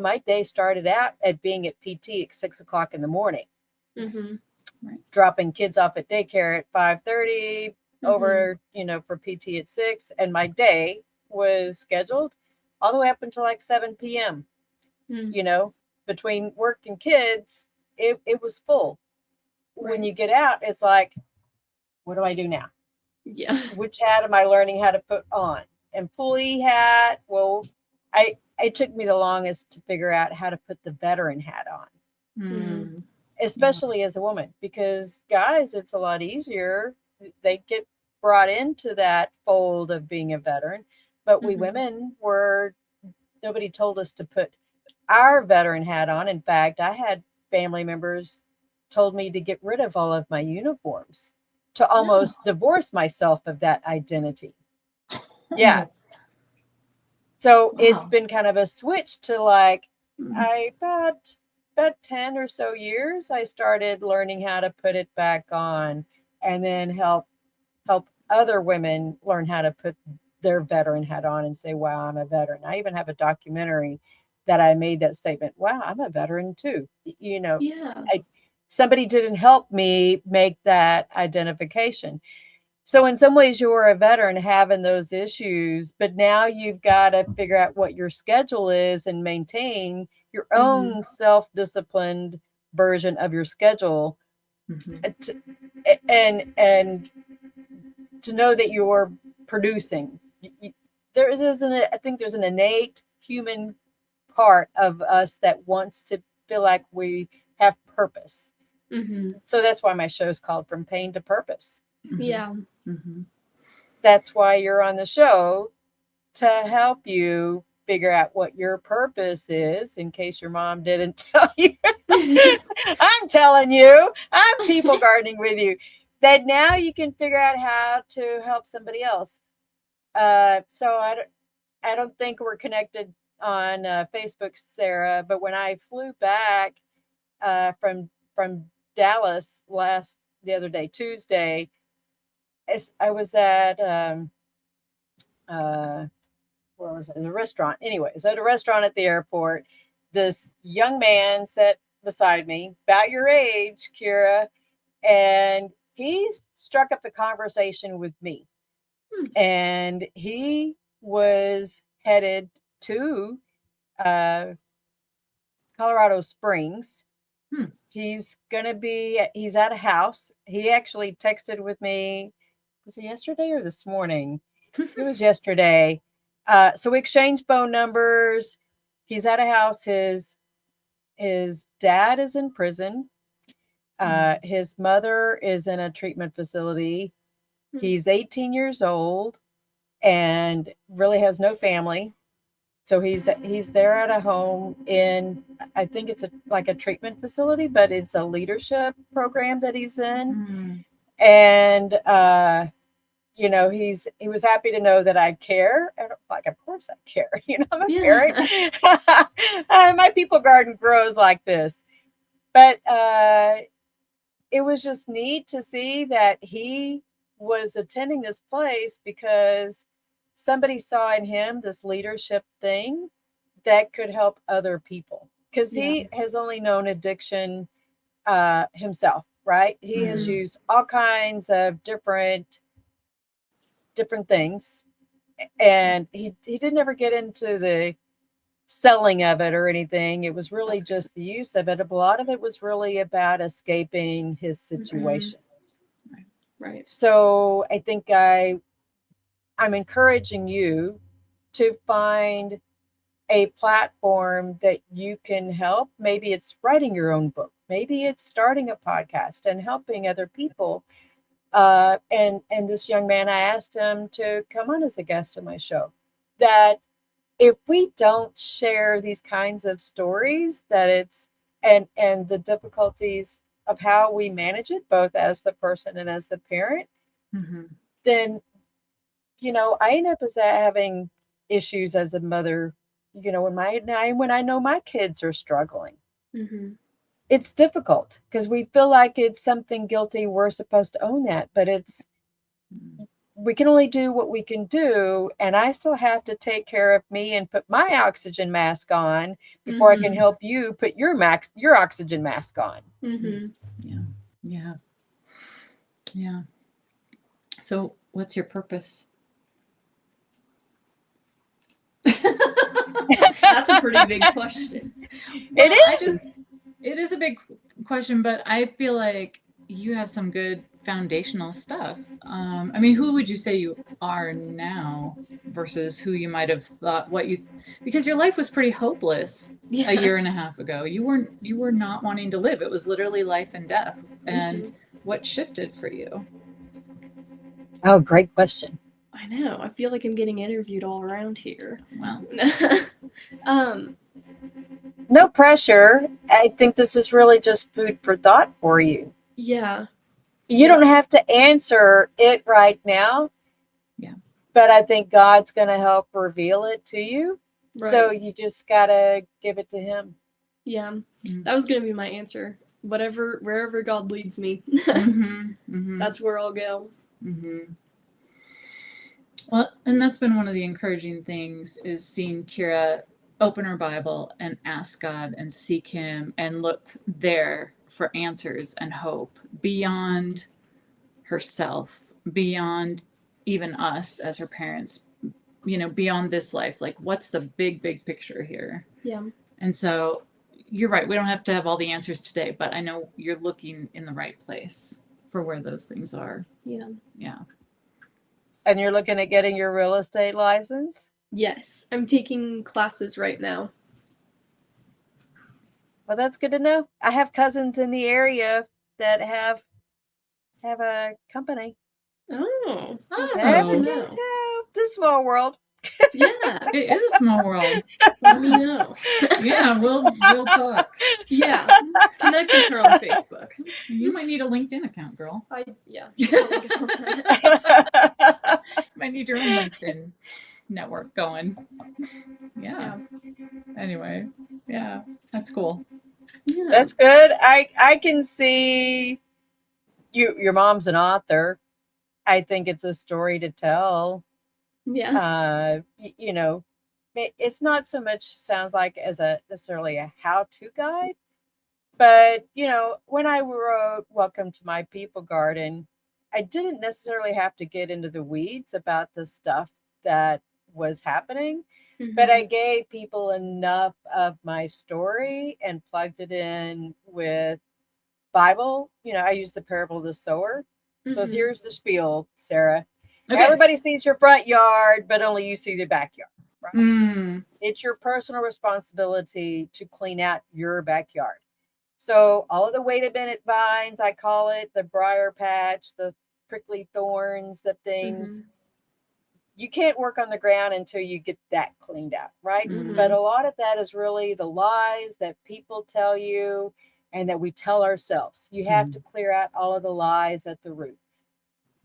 my day started out at being at PT at 6 o'clock in the morning, Mm-hmm. dropping kids off at daycare at 5:30, over, for PT at 6, and my day was scheduled all the way up until like 7 p.m. Mm-hmm. Between work and kids, it was full. When Right. you get out, it's like, what do I do now? Yeah. Which hat am I learning how to put on? Employee hat. Well, it took me the longest to figure out how to put the veteran hat on, Mm. especially as a woman, because guys, it's a lot easier. They get brought into that fold of being a veteran, but we women nobody told us to put our veteran hat on. In fact, I had family members told me to get rid of all of my uniforms, to almost divorce myself of that identity. Yeah. So it's Wow. been kind of a switch to like, Mhm. about 10 or so years, I started learning how to put it back on, and then help other women learn how to put their veteran hat on and say, wow, I'm a veteran. I even have a documentary that I made that statement. Wow, I'm a veteran too. Yeah. Somebody didn't help me make that identification. So in some ways you're a veteran having those issues, but now you've got to figure out what your schedule is and maintain your own self-disciplined version of your schedule, Mhm. and to know that you're producing. I think there's an innate human part of us that wants to feel like we have purpose. Mm-hmm. So that's why my show's called From Pain to Purpose. Yeah. Mhm. That's why you're on the show, to help you figure out what your purpose is, in case your mom didn't tell you. I'm telling you, I'm people gardening with you, that now you can figure out how to help somebody else. So I don't think we're connected on Facebook, Sarah, but when I flew back from Dallas the other day, Tuesday, I was at where was it? In a restaurant. Anyways, at a restaurant at the airport, this young man sat beside me, about your age, Kira, and he struck up the conversation with me. And he was headed to Colorado Springs. He's at a house. He actually texted with me. Was it yesterday or this morning? It was yesterday. So we exchanged phone numbers. He's at a house. His dad is in prison. His mother is in a treatment facility. He's 18 years old and really has no family. So he's there at a home in, I think it's like a treatment facility, but it's a leadership program that he's in. And he was happy to know that I care. And I'm like, of course I care. I'm a parent. My people garden grows like this. But it was just neat to see that he was attending this place because somebody saw in him this leadership thing that could help other people. Because he has only known addiction himself, right? He has used all kinds of different things, and he didn't ever get into the selling of it or anything. It was really just the use of it. A lot of it was really about escaping his situation. Right. So I think I'm encouraging you to find a platform that you can help. Maybe it's writing your own book. Maybe it's starting a podcast and helping other people. And this young man, I asked him to come on as a guest on my show. That if we don't share these kinds of stories, that it's and the difficulties of how we manage it, both as the person and as the parent, then I end up as having issues as a mother. When I know my kids are struggling. It's difficult because we feel like it's something guilty. We're supposed to own that, but we can only do what we can do. And I still have to take care of me and put my oxygen mask on before I can help you put your oxygen mask on. Yeah. So what's your purpose? That's a pretty big question. It is a big question, but I feel like you have some good foundational stuff. Who would you say you are now versus who you might have thought because your life was pretty hopeless a year and a half ago. You were not wanting to live. It was literally life and death. And what shifted for you? Oh, great question. I know. I feel like I'm getting interviewed all around here. Well, no pressure. I think this is really just food for thought for you. Yeah. You don't have to answer it right now. Yeah. But I think God's going to help reveal it to you. Right. So you just got to give it to him. Yeah. That was going to be my answer. Wherever God leads me, that's where I'll go. Well, and that's been one of the encouraging things is seeing Kira open her Bible and ask God and seek him and look there for answers and hope beyond herself, beyond even us as her parents, beyond this life. Like, what's the big picture here? Yeah. And so you're right. We don't have to have all the answers today, but I know you're looking in the right place for where those things are. Yeah. Yeah. And you're looking at getting your real estate license? Yes. I'm taking classes right now. Well, that's good to know. I have cousins in the area that have a company. Oh. That's a good too. It's a small world. Yeah. It is a small world. Let me know. Yeah, we'll talk. Yeah. Connect with her on Facebook. You might need a LinkedIn account, girl. Yeah. Might need your own LinkedIn network going. Yeah. Anyway, yeah, that's cool. Yeah. That's good. I can see your mom's an author. I think it's a story to tell. Yeah. It's not so much sounds like as necessarily a how-to guide, but when I wrote Welcome to My People Garden, I didn't necessarily have to get into the weeds about the stuff that was happening, but I gave people enough of my story and plugged it in with Bible. I used the parable of the sower. So here's the spiel, Sarah. Okay. Everybody sees your front yard, but only you see the backyard. Right? It's your personal responsibility to clean out your backyard. So all of the wait a minute vines, I call it, the briar patch, the prickly thorns, the things, you can't work on the ground until you get that cleaned out, right? But a lot of that is really the lies that people tell you and that we tell ourselves. You have to clear out all of the lies at the root.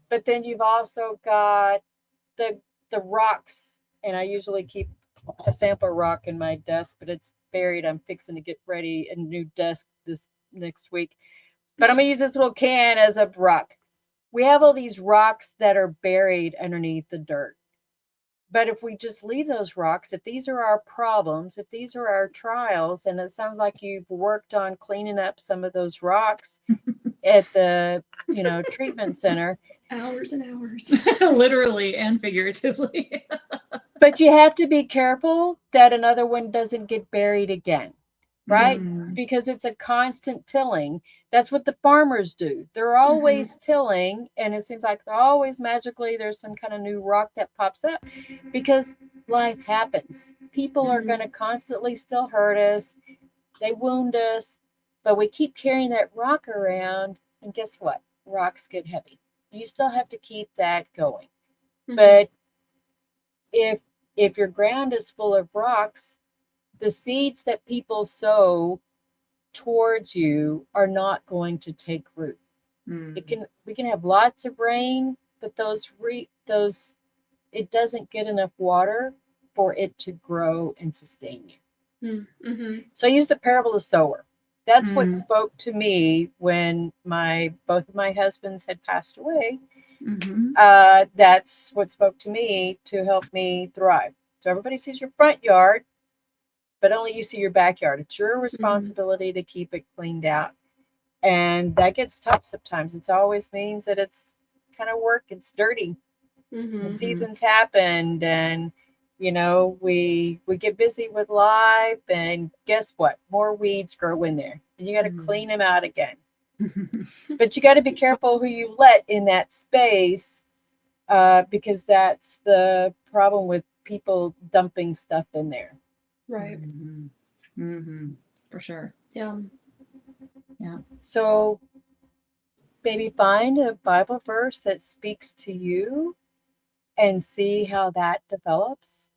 But then you've also got the rocks, and I usually keep a sample rock in my desk, but it's buried. I'm fixing to get ready a new desk this next week. But I'm going to use this little can as a rock. We have all these rocks that are buried underneath the dirt. But if we just leave those rocks, if these are our problems, if these are our trials, and it sounds like you've worked on cleaning up some of those rocks at the, treatment center. Hours and hours. Literally and figuratively. But you have to be careful that another one doesn't get buried again, right? Because it's a constant tilling. That's what the farmers do. They're always tilling, and it seems like they're always magically there's some kind of new rock that pops up because life happens. People are going to constantly still hurt us. They wound us, but we keep carrying that rock around, and guess what? Rocks get heavy. You still have to keep that going. But if your ground is full of rocks, the seeds that people sow towards you are not going to take root. We can have lots of rain, but it doesn't get enough water for it to grow and sustain you. So I use the parable of the sower. That's what spoke to me when both of my husbands had passed away. That's what spoke to me to help me thrive. So everybody sees your front yard, but only you see your backyard. It's your responsibility to keep it cleaned out. And that gets tough sometimes. It always means that it's kind of work. It's dirty. The seasons happened, and we get busy with life, and guess what? More weeds grow in there, and you got to clean them out again. But you got to be careful who you let in that space, because that's the problem with people dumping stuff in there. Right. For sure. Yeah. So maybe find a Bible verse that speaks to you and see how that develops.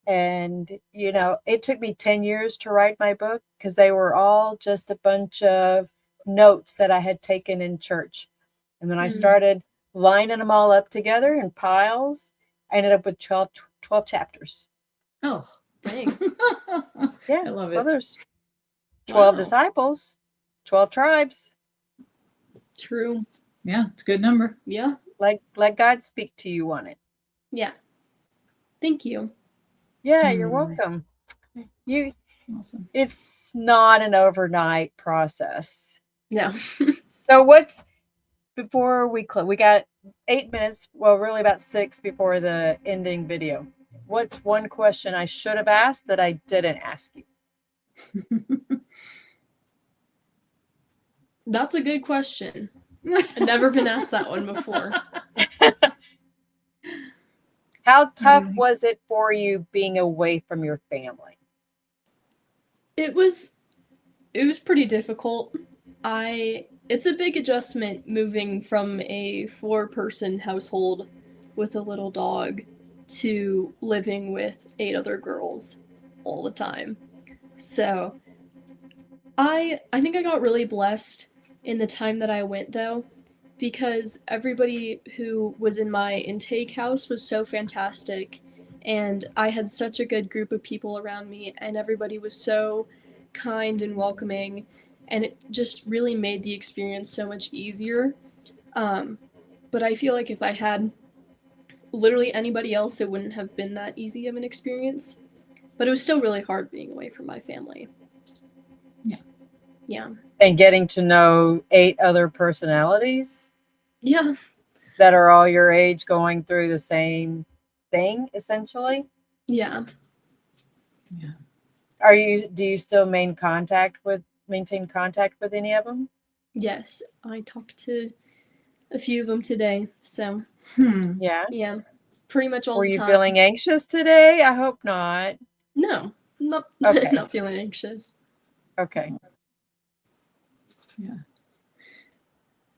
And, it took me 10 years to write my book because they were all just a bunch of notes that I had taken in church. And then I started lining them all up together in piles. I ended up with 12 chapters. Oh, dang. Yeah. I love it. Well, there's 12 Wow. disciples, 12 tribes. True. Yeah, it's a good number. Yeah. Let God speak to you on it. Yeah. Thank you. Yeah, you're welcome. Awesome. It's not an overnight process. No. So before we close, we got 8 minutes, well, really about 6 before the ending video. What's one question I should have asked that I didn't ask you? That's a good question. I've never been asked that one before. How tough was it for you being away from your family? It was pretty difficult. It's a big adjustment moving from a 4-person household with a little dog to living with 8 other girls all the time. So I think I got really blessed in the time that I went, though, because everybody who was in my intake house was so fantastic, and I had such a good group of people around me, and everybody was so kind and welcoming, and it just really made the experience so much easier. But I feel like if I had literally anybody else, it wouldn't have been that easy of an experience. But it was still really hard being away from my family. Yeah. And getting to know 8 other personalities Yeah. that are all your age going through the same thing, essentially. Yeah. Do you still maintain contact with any of them? Yes. I talked to a few of them today. So Yeah. yeah. Pretty much all Were the you time. feeling anxious today? I hope not. No. Not Okay. not feeling anxious. Okay.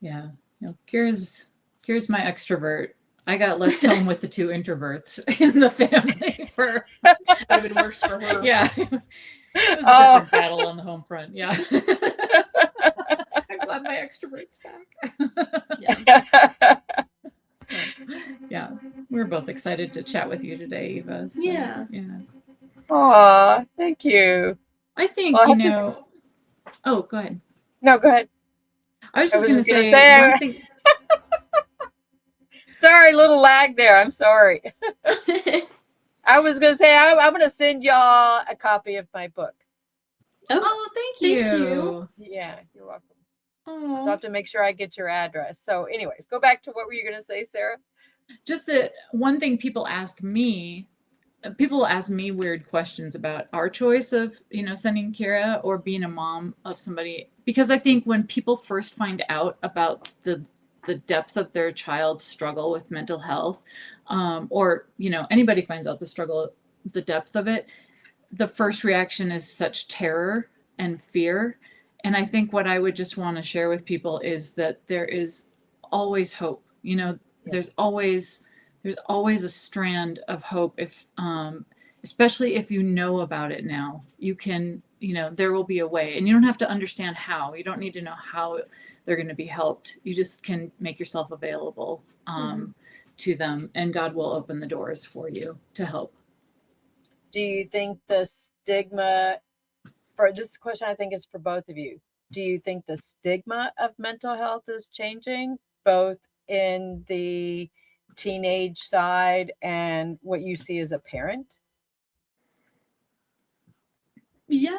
Yeah. Kira's my extrovert. I got left home with the two introverts in the family for. That would have been worse for her. Yeah. It was a different battle on the home front. Yeah. I'm glad my extrovert's back. Yeah. So, yeah. We're both excited to chat with you today, Eva. So, Yeah. Aw, thank you. I think, Well, oh, go ahead. No, go ahead. I was just was going to just gonna say say, one thing. Sorry, little lag there. I'm sorry. I was going to say, I'm going to send y'all a copy of my book. Oh, thank you. Yeah, you're welcome. Oh. I'll have to make sure I get your address. So anyways, go back to what were you going to say, Sarah? Just that one thing people ask me weird questions about our choice of, sending Kira or being a mom of somebody, because I think when people first find out about the depth of their child's struggle with mental health, or, anybody finds out the depth of it, the first reaction is such terror and fear. And I think what I would just want to share with people is that there is always hope. There's always a strand of hope if especially if you know about it now. You can, there will be a way, and you don't have to understand how. You don't need to know how they're going to be helped. You just can make yourself available to them, and God will open the doors for you to help. Do you think the stigma, for this question I think is for both of you, do you think the stigma of mental health is changing, both in the teenage side and what you see as a parent? Yeah,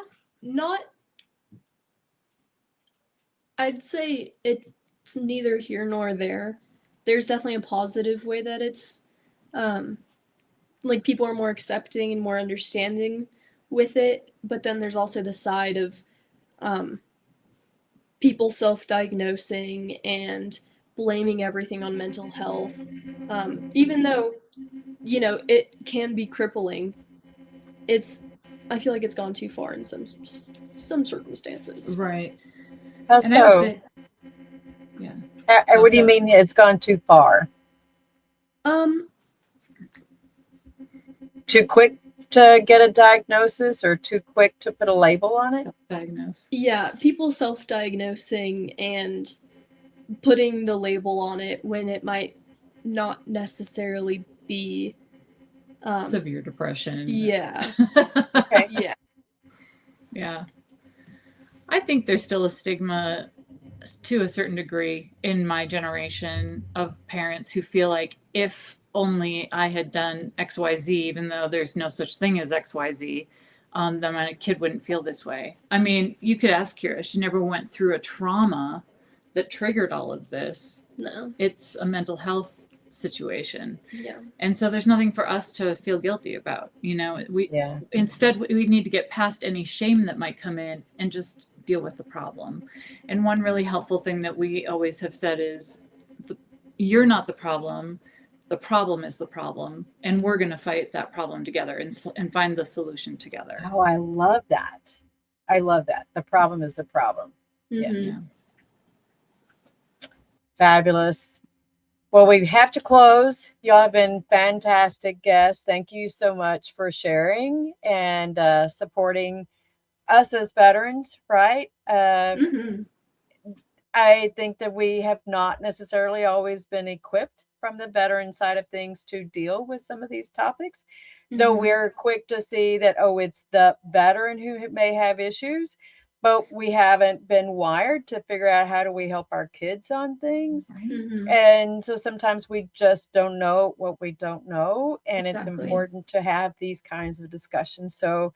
I'd say it's neither here nor there. There's definitely a positive way that it's like people are more accepting and more understanding with it, but then there's also the side of people self-diagnosing and blaming everything on mental health, even though it can be crippling. I feel like it's gone too far in some circumstances. Right. How And I would say, what do you mean it's gone too far? Too quick to get a diagnosis or too quick to put a label on it? Diagnose. Yeah, people self-diagnosing and putting the label on it when it might not necessarily be severe depression. Yeah. Okay. Yeah. Yeah. I think there's still a stigma to a certain degree in my generation of parents who feel like if only I had done XYZ, even though there's no such thing as XYZ, then my kid wouldn't feel this way. I mean, you could ask Kira, she never went through a trauma that triggered all of this. No. It's a mental health situation. Yeah. And so there's nothing for us to feel guilty about. Instead, we need to get past any shame that might come in and just deal with the problem. And one really helpful thing that we always have said is you're not the problem is the problem, and we're going to fight that problem together and find the solution together. Oh, I love that. The problem is the problem. Mm-hmm. Yeah. Fabulous. Well, we have to close. Y'all have been fantastic guests. Thank you so much for sharing and supporting us as veterans, right? I think that we have not necessarily always been equipped from the veteran side of things to deal with some of these topics, though we're quick to see that, it's the veteran who may have issues, but we haven't been wired to figure out how do we help our kids on things. Mm-hmm. And so sometimes we just don't know what we don't know. And Exactly. It's important to have these kinds of discussions. So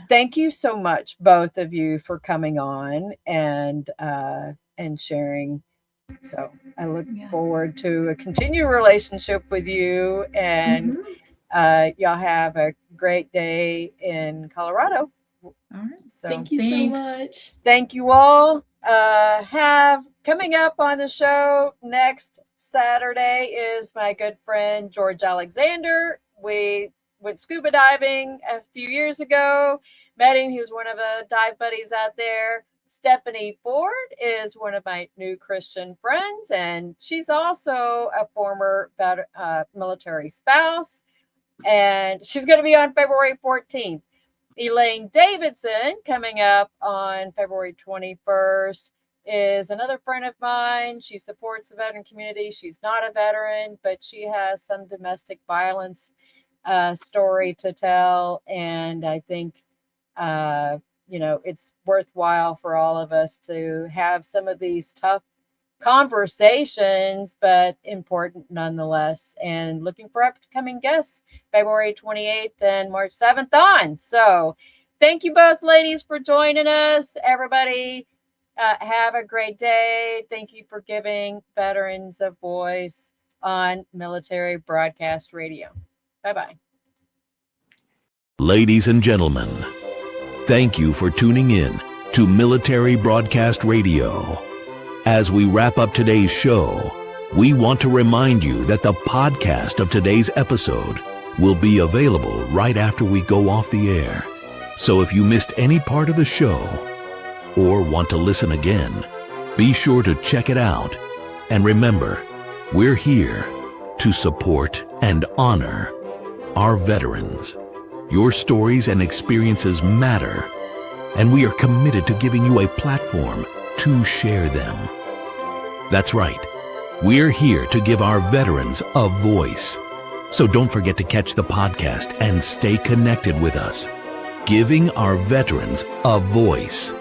thank you so much, both of you, for coming on and sharing. So I look forward to a continued relationship with you, and y'all have a great day in Colorado. All right. So thank you so much. Thank you all. Have coming up on the show next Saturday is my good friend George Alexander. We went scuba diving a few years ago. Met him. He was one of the dive buddies out there. Stephanie Ford is one of my new Christian friends, and she's also a former military spouse, and she's going to be on February 14th. Elaine Davidson, coming up on February 21st, is another friend of mine. She supports the veteran community. She's not a veteran, but she has some domestic violence story to tell, and I think it's worthwhile for all of us to have some of these tough conversations, but important nonetheless. And looking for upcoming guests, February 28th and March 7th on. So thank you both, ladies, for joining us. Everybody, have a great day. Thank you for giving veterans a voice on Military Broadcast Radio. Bye-bye. Ladies and gentlemen, thank you for tuning in to Military Broadcast Radio. As we wrap up today's show, we want to remind you that the podcast of today's episode will be available right after we go off the air. So if you missed any part of the show or want to listen again, be sure to check it out. And remember, we're here to support and honor our veterans. Your stories and experiences matter, and we are committed to giving you a platform to share them. That's right. We're here to give our veterans a voice. So don't forget to catch the podcast and stay connected with us. Giving our veterans a voice.